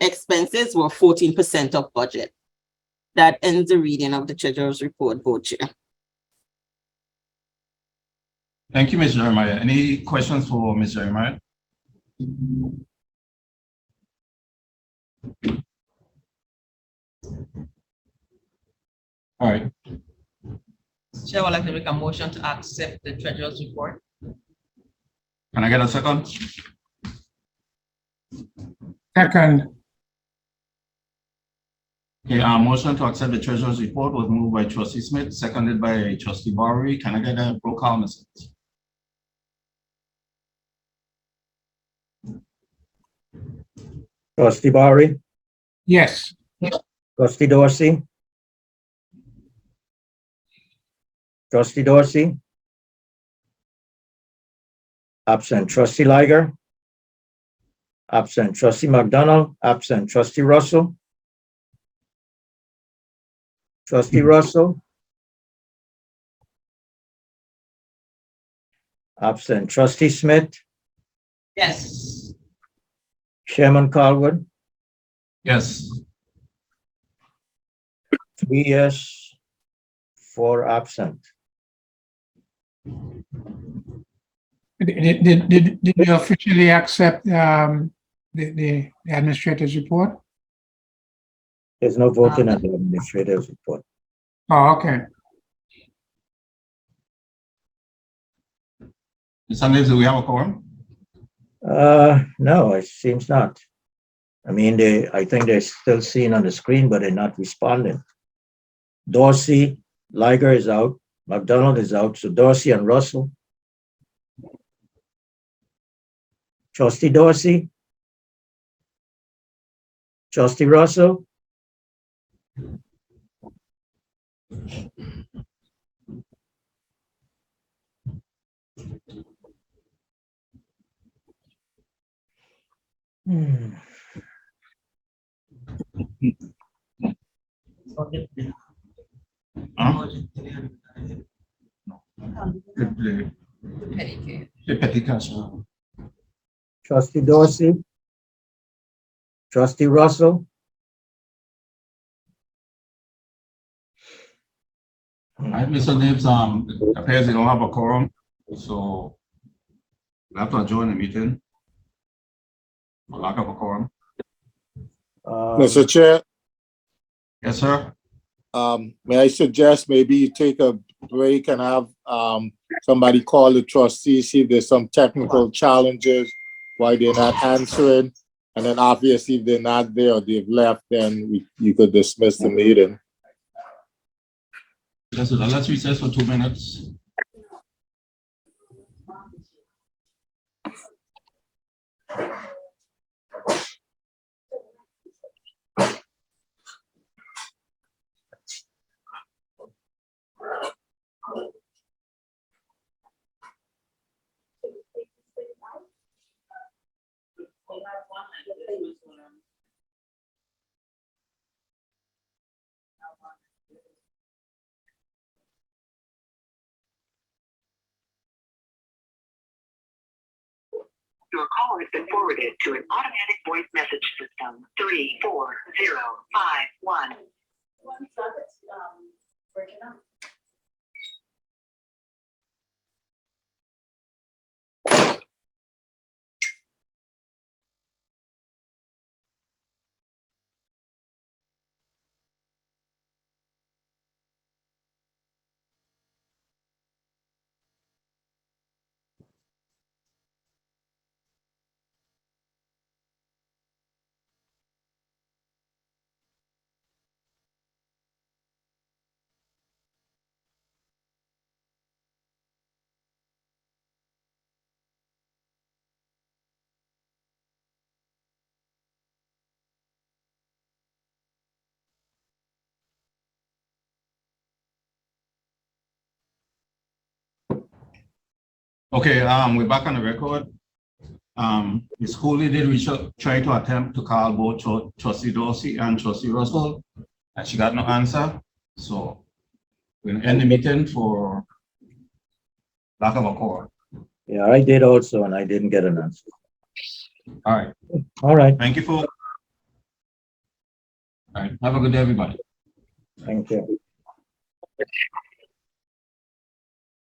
expenses were 14% of budget. That ends the reading of the Treasurer's report, Board Chair. Thank you, Ms. Jeremiah. Any questions for Ms. Jeremiah? All right. Chair would like to make a motion to accept the treasurer's report. Can I get a second? Second, Okay, our motion to accept the treasurer's report was moved by Trustee Smith, seconded by Trustee Barry. Can I get a roll call, Ms. Smith? Trustee Barry, yes. Trustee Dorsey. Trustee Dorsey. Absent. Trustee Liger. Absent. Trustee McDonald. Absent. Trustee Russell. Trustee Russell. Absent. Trustee Smith. Yes. Chairman Calwood. Yes. 3 yes, 4 absent. Did you officially accept the administrator's report? There's no voting on the administrator's report. Oh, okay. Ms. Sanders, do we have a quorum? No, it seems not. I mean, I think they're still seen on the screen, but they're not responding. Dorsey, Liger is out, McDonald is out, so Dorsey and Russell. Trustee Dorsey? Trustee Russell? Huh? The petty cash. Trustee Dorsey? Trustee Russell? All right, Mr. Nibs, it appears they don't have a quorum, so we have to adjourn the meeting for lack of a quorum. Mr. Chair, Yes, sir. may I suggest maybe you take a break and have somebody call the trustees, see if there's some technical challenges, why they're not answering, and then obviously if they're not there or they've left, then you could dismiss the meeting. Yes, sir. Let's recess for 2 minutes. Your call has been forwarded to an automatic voice message system. 34051. Okay, we're back on the record. Ms. Cooley did try to attempt to call both Trustee Dorsey and Trustee Russell, and she got no answer. So we'll end the meeting for lack of a call. Yeah, I did also, and I didn't get an answer. All right, All right, thank you, folks. All right, have a good day, everybody. thank you.